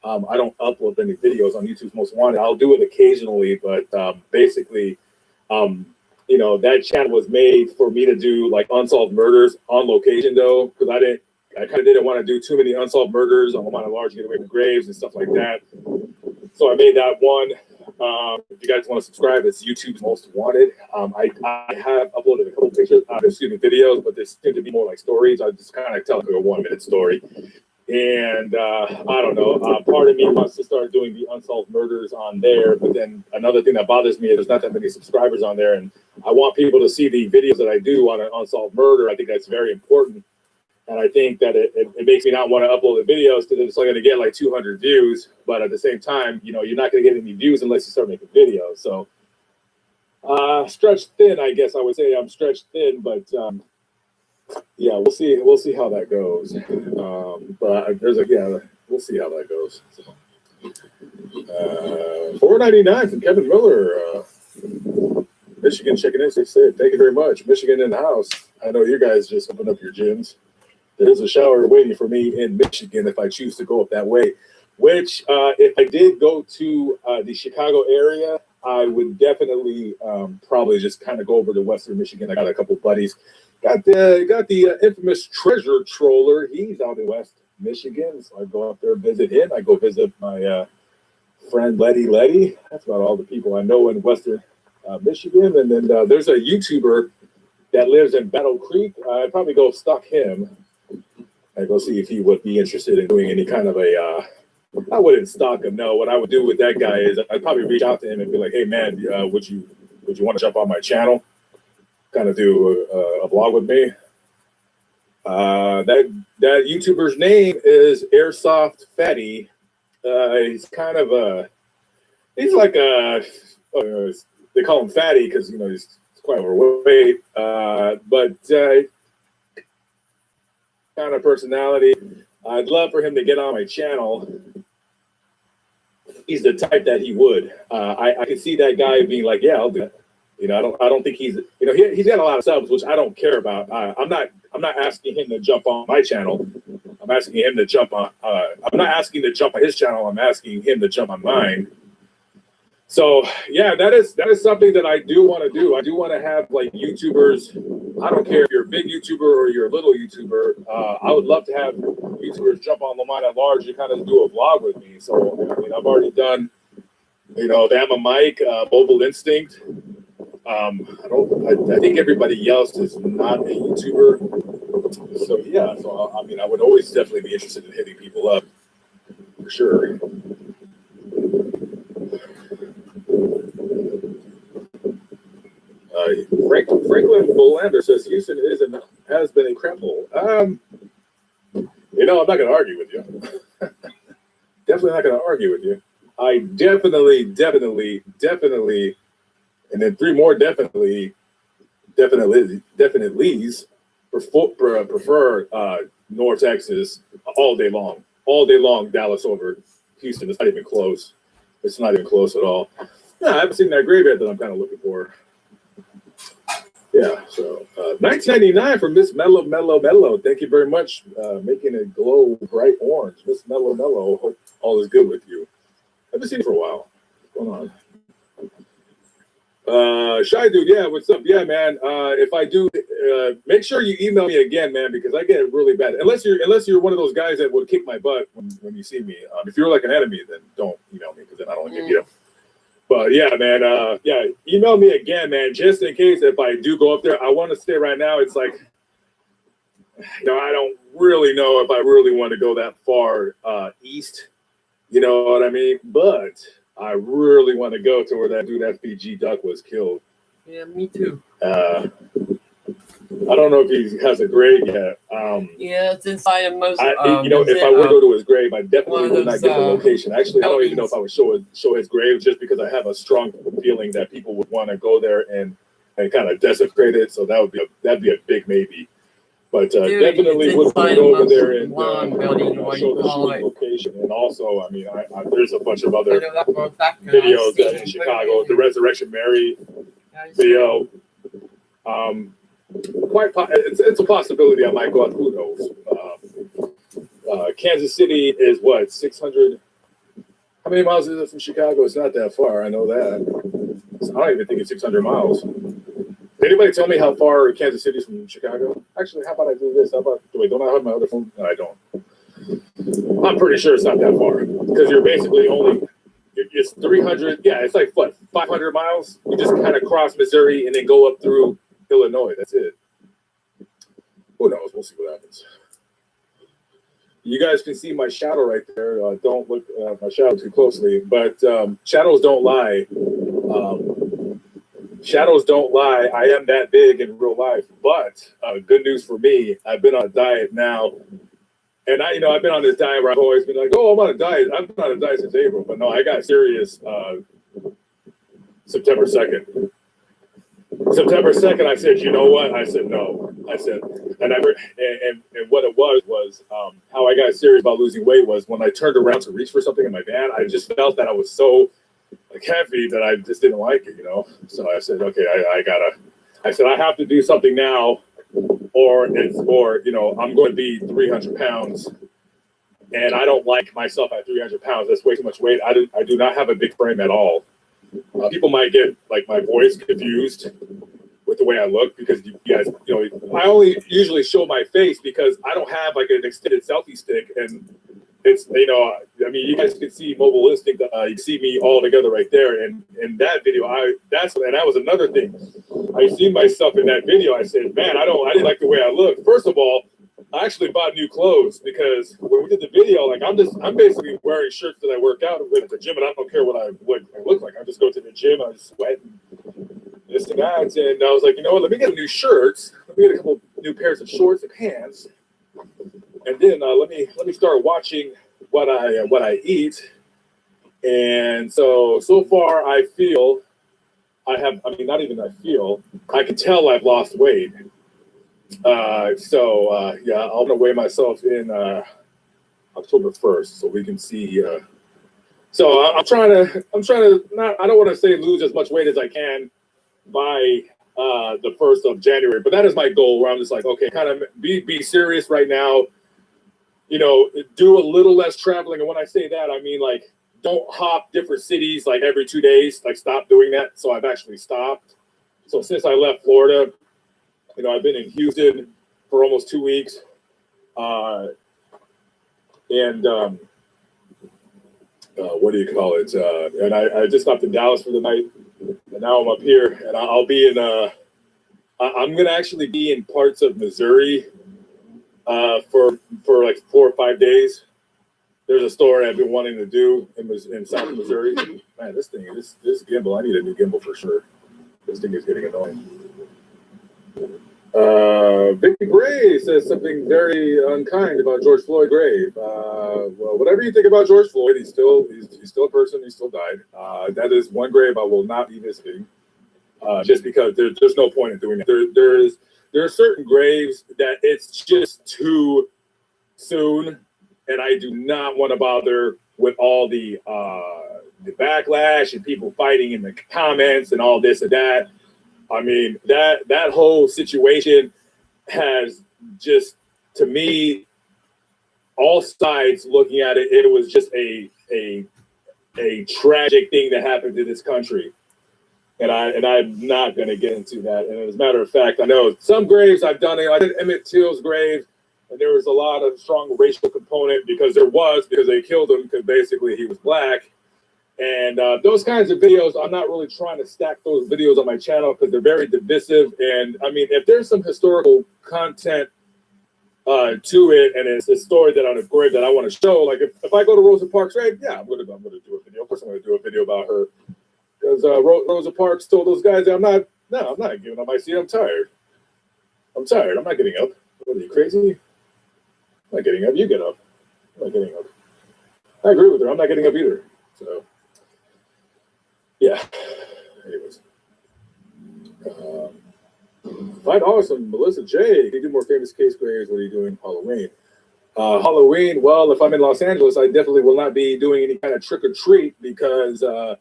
A: I don't upload any videos on YouTube's Most Wanted. I'll do it occasionally, but basically, that channel was made for me to do like unsolved murders on location, though, because I kind of didn't want to do too many unsolved murders on my large getaway from graves and stuff like that. So I made that one. If you guys want to subscribe, it's YouTube's Most Wanted. I have uploaded a couple pictures, videos, but this seem to be more like stories. I just kind of tell like a 1-minute story. And I don't know, part of me wants to start doing the unsolved murders on there, but then another thing that bothers me is there's not that many subscribers on there, and I want people to see the videos that I do on an unsolved murder. I think that's very important. And I think that it makes me not want to upload the videos because it's only going to get like 200 views. But at the same time, you're not going to get any views unless you start making videos. So stretched thin, I guess I would say I'm stretched thin. But yeah, we'll see how that goes. But we'll see how that goes. So, $4.99 from Kevin Miller. Michigan checking in. Thank you very much. Michigan in the house. I know you guys just opened up your gyms. There's a shower waiting for me in Michigan if I choose to go up that way, which if I did go to the Chicago area, I would definitely probably just kind of go over to Western Michigan. I got a couple buddies. Got the infamous treasure troller. He's out in West Michigan. So I go up there and visit him. I go visit my friend Letty. That's about all the people I know in Western Michigan. And then there's a YouTuber that lives in Battle Creek. I'd probably go stalk him and go see if he would be interested in doing any kind of a. I wouldn't stalk him. No, what I would do with that guy is I'd probably reach out to him and be like, "Hey, man, would you want to jump on my channel? Kind of do a vlog with me." That YouTuber's name is Airsoft Fatty. He's kind of he's like they call him Fatty because he's quite overweight, but kind of personality. I'd love for him to get on my channel. He's the type that he would. I can see that guy being like, "Yeah, I'll do that." I don't think he's he's got a lot of subs, which I don't care about. I'm not asking him to jump on my channel. I'm asking him to jump on. I'm not asking to jump on his channel. I'm asking him to jump on mine. So yeah, that is something that I do want to do. I do want to have like YouTubers. I don't care if you're a big YouTuber or you're a little YouTuber. I would love to have YouTubers jump on Lamont at large and kind of do a vlog with me. So I've already done, Bama Mike, Mobile Instinct. I think everybody else is not a YouTuber. So yeah, I would always definitely be interested in hitting people up for sure. Franklin Bolander says Houston has been a crap hole. I'm not going to argue with you. Definitely not going to argue with you. I definitely, and then three more definitely's prefer North Texas all day long. All day long, Dallas over Houston. It's not even close. It's not even close at all. No, I haven't seen that graveyard that I'm kind of looking for. Yeah, so 1999 for Miss Mellow. Thank you very much. Making it glow bright orange. Miss Mellow, hope all is good with you. I haven't seen you for a while. What's going on? Shy Dude, yeah, what's up? Yeah, man. If I do, make sure you email me again, man, because I get it really bad. Unless you're one of those guys that would kick my butt when you see me. If you're like an enemy, then don't email me because then I don't give you. But yeah, man, email me again, man, just in case if I do go up there. I want to say right now, it's like, I don't really know if I really want to go that far east. You know what I mean? But I really want to go to where that dude FPG Duck was killed.
E: Yeah, me too.
A: I don't know if he has a grave yet.
E: Yeah, it's inside of most.
A: If I were to go to his grave, I definitely would not get the location. Actually, I don't even know if I would show his grave, just because I have a strong feeling that people would want to go there and kind of desecrate it. So that'd be a big maybe. But definitely would go over there and show the location. And also, there's a bunch of other videos in Chicago. The Resurrection Mary video. It's a possibility I might go out. Who knows? Kansas City is what, 600? How many miles is it from Chicago? It's not that far. I know that. I don't even think it's 600 miles. Anybody tell me how far Kansas City is from Chicago? Actually, how about I do this? Don't I have my other phone? No, I don't. I'm pretty sure it's not that far because you're basically it's 300. Yeah, it's like what, 500 miles? You just kind of cross Missouri and then go up through Illinois. That's it. Who knows? We'll see what happens. You guys can see my shadow right there. Don't look at my shadow too closely, but shadows don't lie. Shadows don't lie. I am that big in real life. But good news for me, I've been on a diet now. And I've been on this diet where I've always been like, oh, I'm on a diet. I've been on a diet since April. But no, I got serious September 2nd. September 2nd, I said, you know what? I said, no. I said, and what it was how I got serious about losing weight was when I turned around to reach for something in my van, I just felt that I was so heavy that I just didn't like it, So I said, okay, I said, I have to do something now or I'm going to be 300 pounds. And I don't like myself at 300 pounds. That's way too much weight. I do not have a big frame at all. People might get my voice confused with the way I look because you guys, I only usually show my face because I don't have like an extended selfie stick, and it's I mean, you guys can see Mobile Instinct. You see me all together right there, and in that video, that was another thing. I seen myself in that video. I said, man, I didn't like the way I look. First of all, I actually bought new clothes because when we did the video, like I'm basically wearing shirts that I work out with at the gym, and I don't care what I look like. I just go to the gym, I sweat, and this and that, and I was like, you know what? Let me get new shirts. Let me get a couple new pairs of shorts and pants, and then let me start watching what I eat. And so far, I feel I have. I mean, not even I feel. I can tell I've lost weight. Yeah, I'm gonna weigh myself in October 1st, so we can see. So I'm trying to not. I don't want to say lose as much weight as I can by the 1st of January, but that is my goal. Where I'm just like, okay, kind of be serious right now. Do a little less traveling, and when I say that, I mean like don't hop different cities like every 2 days. Like stop doing that. So I've actually stopped. So since I left Florida. I've been in Houston for almost 2 weeks, and what do you call it? And I just stopped in Dallas for the night, and now I'm up here, and I'll be in. I'm gonna actually be in parts of Missouri for like 4 or 5 days. There's a story I've been wanting to do in South Missouri. Man, this gimbal, I need a new gimbal for sure. This thing is getting annoying. Vicky Gray says something very unkind about George Floyd grave. Well, whatever you think about George Floyd, he's still a person. He still died. That is one grave I will not be visiting, just because there's no point in doing that. There are certain graves that it's just too soon, and I do not want to bother with all the backlash and people fighting in the comments and all this and that. I mean, that whole situation has just, to me, all sides looking at it, it was just a tragic thing that happened to this country. And I'm not going to get into that. And as a matter of fact, I know some graves I've done it. I did Emmett Till's grave, and there was a lot of strong racial component because they killed him because basically he was black. And those kinds of videos, I'm not really trying to stack those videos on my channel because they're very divisive. And I mean, if there's some historical content to it, and it's a story that on a grave that I want to show, like if I go to Rosa Parks' grave, yeah, I'm gonna do a video. Of course, I'm gonna do a video about her because Rosa Parks told those guys, I'm not giving up my seat. I'm tired. I'm not getting up. What are you, crazy? I'm not getting up. You get up. I'm not getting up. I agree with her. I'm not getting up either. So. Yeah. Anyways, $5 from Melissa J. If you do more famous case graves, what are you doing Halloween? Halloween. Well, if I'm in Los Angeles, I definitely will not be doing any kind of trick or treat because the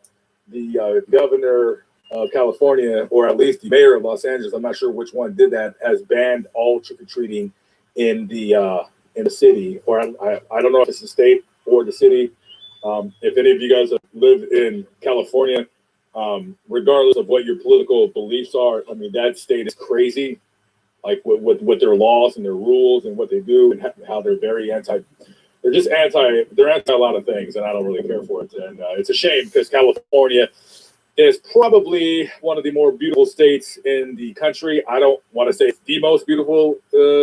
A: governor of California, or at least the mayor of Los Angeles, I'm not sure which one did that, has banned all trick or treating in the city. Or I don't know if it's the state or the city. If any of you guys live in California, regardless of what your political beliefs are, I mean, that state is crazy, like with their laws and their rules and what they do and how they're very they're anti a lot of things, and I don't really care for it. And it's a shame because California is probably one of the more beautiful states in the country. I don't want to say it's the most beautiful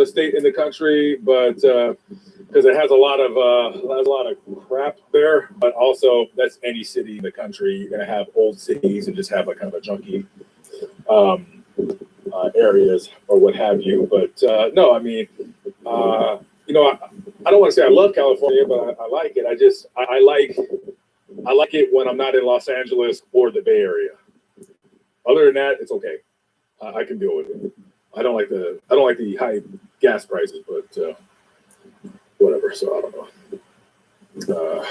A: state in the country, but because it has a lot of crap there. But also, that's any city in the country. You're gonna have old cities and just have like kind of a junky areas or what have you. But no, I mean, I don't want to say I love California, but I like it. I like it when I'm not in Los Angeles or the Bay Area. Other than that, it's okay. I can deal with it. I don't like the high gas prices, but whatever. So I don't know.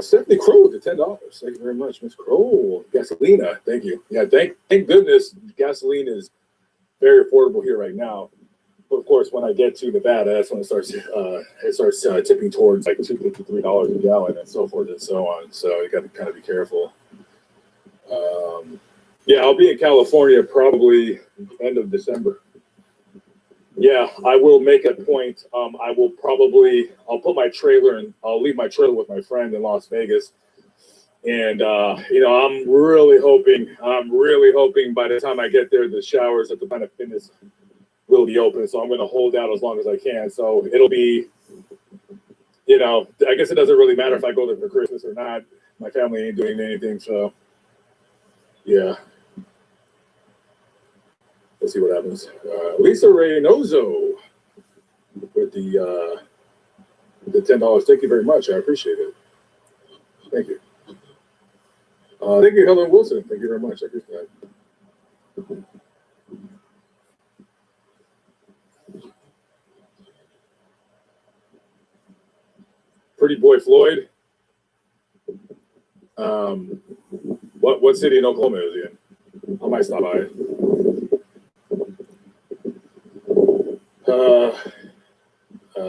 A: Stephanie Crow with the $10. Thank you very much, Miss Crow. Gasolina, thank you. Yeah, thank goodness gasoline is very affordable here right now. But of course, when I get to Nevada, that's when it starts tipping towards like $2 to $3 a gallon and so forth and so on. So you got to kind of be careful. Yeah, I'll be in California probably end of December. Yeah, I will make a point. I'll put my trailer and I'll leave my trailer with my friend in Las Vegas. And I'm really hoping by the time I get there, the showers at the Planet Fitness will be open. So I'm going to hold out as long as I can. So it'll be, I guess it doesn't really matter if I go there for Christmas or not. My family ain't doing anything. So yeah, let's see what happens. Lisa Reynoso with the $10. Thank you very much. I appreciate it. Thank you. Thank you, Helen Wilson. Thank you very much. I appreciate that. Pretty Boy Floyd. What city in Oklahoma is he in? I might stop by.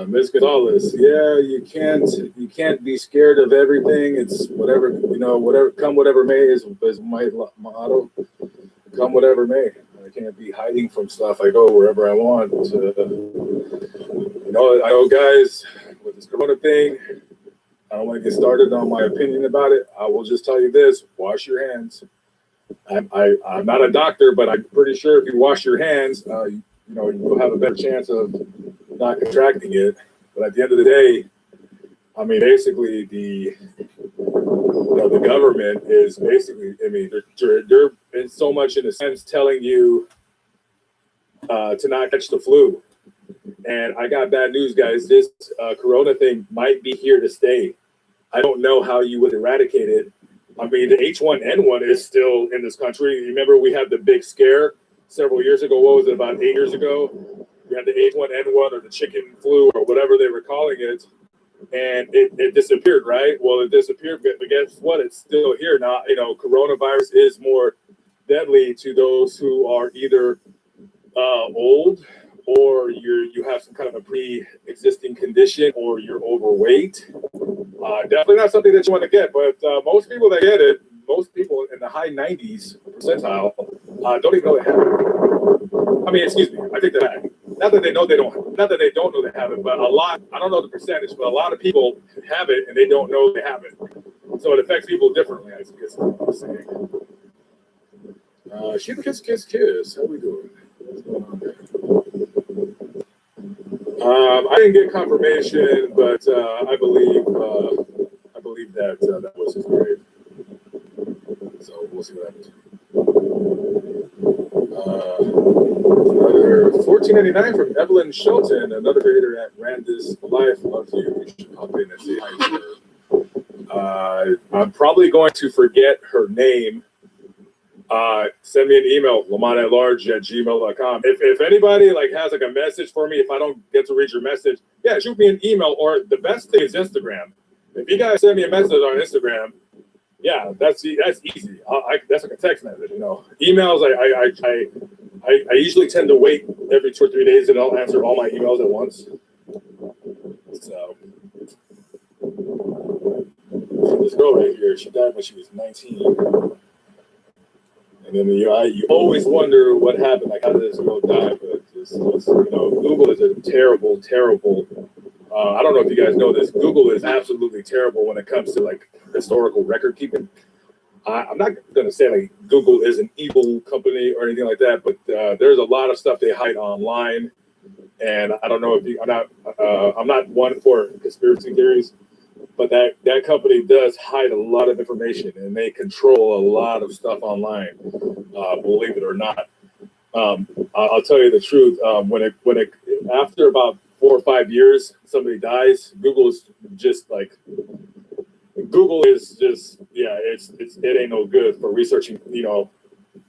A: Ms. Gonzalez, yeah, you can't be scared of everything. It's come whatever may is my motto. Come whatever may. I can't be hiding from stuff. I go wherever I want. I know guys with this corona thing, I don't want to get started on my opinion about it. I will just tell you this: wash your hands. I'm not a doctor, but I'm pretty sure if you wash your hands, you'll have a better chance of not contracting it. But at the end of the day, I mean, basically the government is basically, I mean, they're in so much in a sense telling you to not catch the flu. And I got bad news, guys. This corona thing might be here to stay. I don't know how you would eradicate it. I mean, the H1N1 is still in this country. Remember, we had the big scare several years ago. What was it, about 8 years ago? We had the H1N1 or the chicken flu or whatever they were calling it. And it disappeared, right? Well, it disappeared, but guess what? It's still here now. Coronavirus is more deadly to those who are either old, or you have some kind of a pre-existing condition, or you're overweight. Definitely not something that you want to get, but most people that get it, most people in the high 90s percentile, don't even know they have it. I mean, excuse me, I take that back. Not that they don't know they have it, but a lot, I don't know the percentage, but a lot of people have it and they don't know they have it. So it affects people differently, I guess what I'm saying. Sheila Kiss. How we doing? What's going on there? I didn't get confirmation, but I believe that was his grave. So we'll see what happens. Another $14.99 from Evelyn Shelton, another creator at Randis Life. Loves you. You should pop in and say hi to her. I'm probably going to forget her name. Send me an email, larmont@gmail.com. If anybody has a message for me, if I don't get to read your message, yeah, shoot me an email, or the best thing is Instagram. If you guys send me a message on Instagram, yeah, that's easy. That's like a text message, Emails, I usually tend to wait every 2 or 3 days, and I'll answer all my emails at once. So this girl right here, she died when she was 19. And then you always wonder what happened, how did this girl die? But Google is a terrible, terrible. I don't know if you guys know this. Google is absolutely terrible when it comes to historical record keeping. I'm not going to say Google is an evil company or anything like that, but there's a lot of stuff they hide online, and I don't know if I'm not one for conspiracy theories, but that company does hide a lot of information, and they control a lot of stuff online. Believe it or not, I'll tell you the truth. When after about 4 or 5 years, somebody dies, Google is just it ain't no good for researching,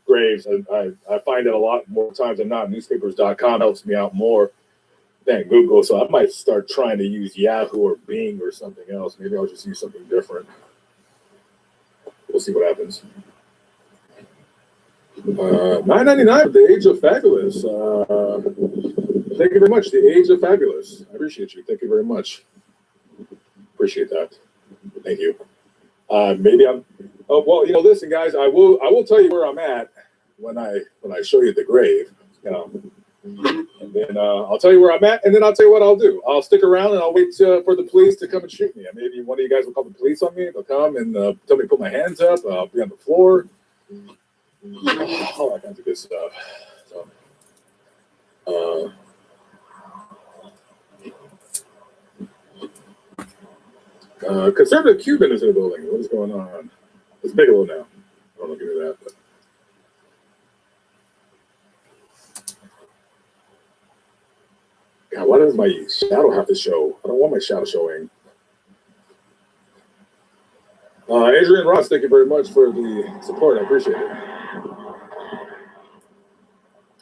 A: graves. And I find that a lot more times than not. Newspapers.com helps me out more than Google. So I might start trying to use Yahoo or Bing or something else. Maybe I'll just use something different. We'll see what happens. $9.99, The Age of Fabulous. Thank you very much. The Age of Fabulous. I appreciate you. Thank you very much. Appreciate that. Thank you.
F: Maybe I'm. Oh well, listen, guys. I will tell you where I'm at when I show you the grave. And then I'll tell you where I'm at, and then I'll tell you what I'll do. I'll stick around and I'll wait for the police to come and shoot me. Maybe one of you guys will call the police on me. They'll come and tell me to put my hands up. I'll be on the floor. All that kinds of good stuff. So, conservative Cuban is in the building. What is going on? It's Bigelow now. I don't know if you knew that. But. God, why does my shadow have to show? I don't want my shadow showing. Adrian Ross, thank you very much for the support. I appreciate it.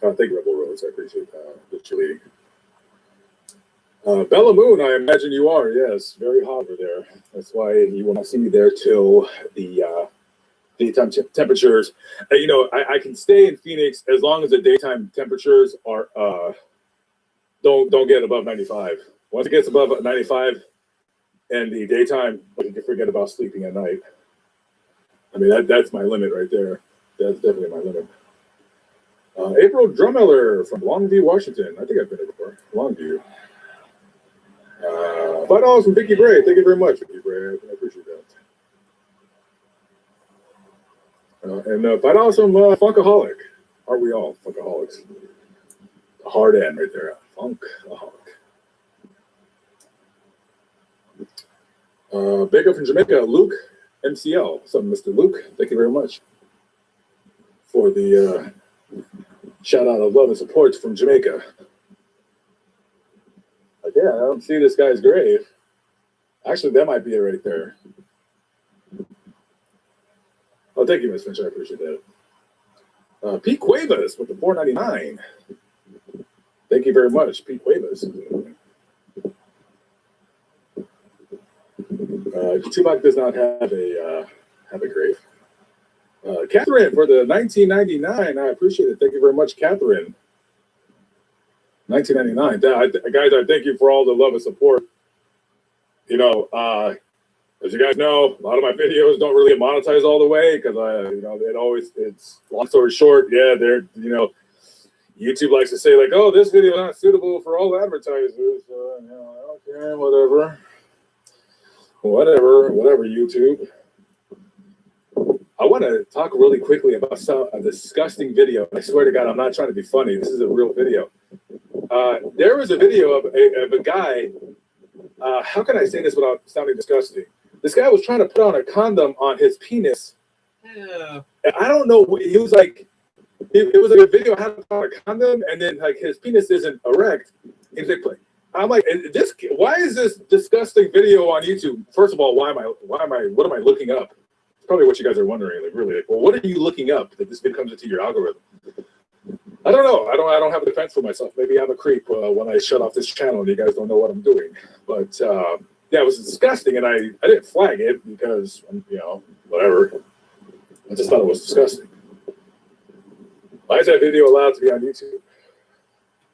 F: Thank you, Rebel Rose. I appreciate the cheerleading. Bella Moon, I imagine you are. Yes, very hot over there. That's why you will not see me there till the daytime temperatures. I can stay in Phoenix as long as the daytime temperatures are don't get above 95. Once it gets above 95 and the daytime, you can forget about sleeping at night. I mean, that's my limit right there. That's definitely my limit. April Drummeller from Longview, Washington. I think I've been there before. Longview. $5 from Vicky Bray. Thank you very much, Vicky Bray. I appreciate that. And $5 from Funkaholic. Aren't we all Funkaholics? A hard end right there. Funkaholic. Big up from Jamaica, Luke MCL. What's up, Mr. Luke? Thank you very much for the shout out of love and support from Jamaica. Yeah, I don't see this guy's grave. Actually, that might be it right there. Oh, thank you, Ms. Finch. I appreciate that. Pete Cuevas with the $4.99. Thank you very much, Pete Cuevas. Tupac does not have a grave. Catherine for the $19.99. I appreciate it. Thank you very much, Catherine. $19.99. Guys, I thank you for all the love and support. As you guys know, a lot of my videos don't really monetize all the way because it's long story short, yeah, YouTube likes to say like, oh, this video is not suitable for all advertisers. Okay, whatever, YouTube. I want to talk really quickly about a disgusting video. I swear to God, I'm not trying to be funny. This is a real video. There was a video of a guy. How can I say this without sounding disgusting? This guy was trying to put on a condom on his penis.
E: Yeah.
F: I don't know. He was like, it was like a video how to put on a condom, and then like his penis isn't erect. I'm like, why is this disgusting video on YouTube? First of all, what am I looking up? It's probably what you guys are wondering. Like, really, well, what are you looking up that this video comes into your algorithm? I don't know. I don't have a defense for myself. Maybe I'm a creep when I shut off this channel and you guys don't know what I'm doing. But yeah, it was disgusting, and I didn't flag it because whatever. I just thought it was disgusting. Why is that video allowed to be on YouTube?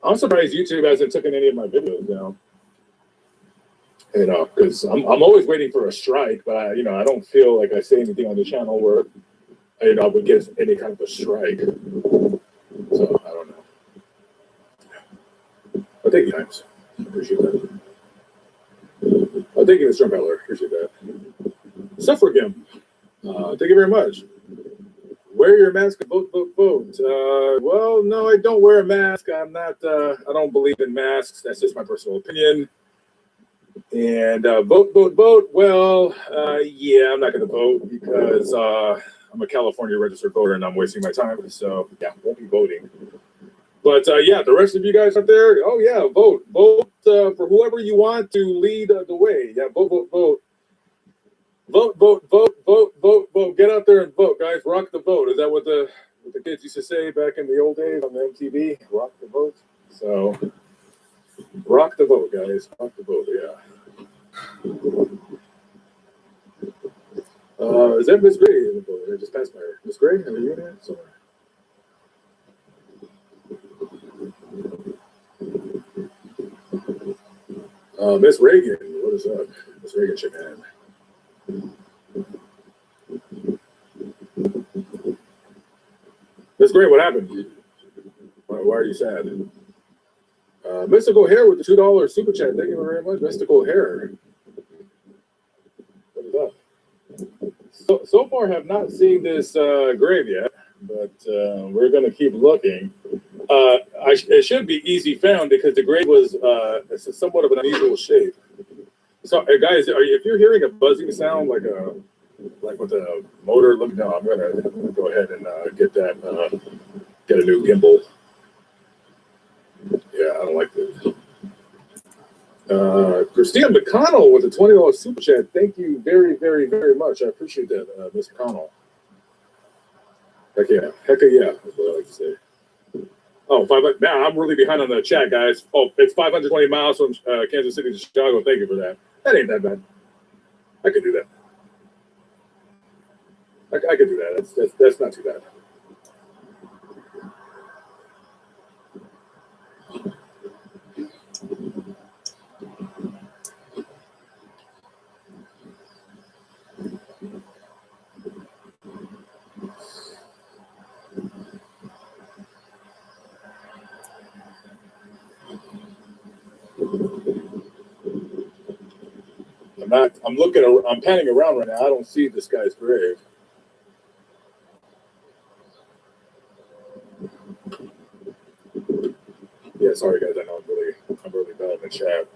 F: I'm surprised YouTube hasn't taken any of my videos down. Because I'm always waiting for a strike, but I don't feel like I say anything on the channel where I would get any kind of a strike. So I don't know. But thank you, guys. Appreciate that. Thank you, Mr. Drummeller. Appreciate that. Suffragam. Thank you very much. Wear your mask and vote, vote, vote. Well, no, I don't wear a mask. I'm not. I don't believe in masks. That's just my personal opinion. And vote, vote, vote. Well, yeah, I'm not going to vote because I'm a California registered voter and I'm wasting my time. So yeah, won't be voting. But yeah, the rest of you guys out there, oh yeah, vote for whoever you want to lead the way. Yeah, vote, vote, vote. Vote, vote, vote, vote, vote, vote. Get out there and vote, guys. Rock the vote. Is that what the kids used to say back in the old days on the MTV? Rock the vote. So, rock the vote, guys. Rock the vote. Yeah. Is that Miss Gray in the vote? I just passed by her. Miss Gray, are you in there somewhere? Miss Reagan, what is up? Miss Reagan, shake hand. That's great. What happened? Why are you sad? Mystical Hair with the $2 super chat. Thank you very much, Mystical Hair. What is up? So far, have not seen this grave yet, but we're gonna keep looking. It should be easy found because the grave was it's somewhat of an unusual shape. So, guys, if you're hearing a buzzing sound like with a motor, look. No, I'm gonna go ahead and get a new gimbal. Yeah, I don't like this. Christina McConnell with a $20 super chat. Thank you very, very, very much. I appreciate that, Ms. McConnell. Heck yeah. That's what I like to say. Oh, man, I'm really behind on the chat, guys. Oh, it's 520 miles from Kansas City to Chicago. Thank you for that. That ain't that bad. I could do that. I could do that. That's not too bad. I'm panning around right now. I don't see this guy's grave. Yeah, sorry guys, I know I'm really bad in the chat.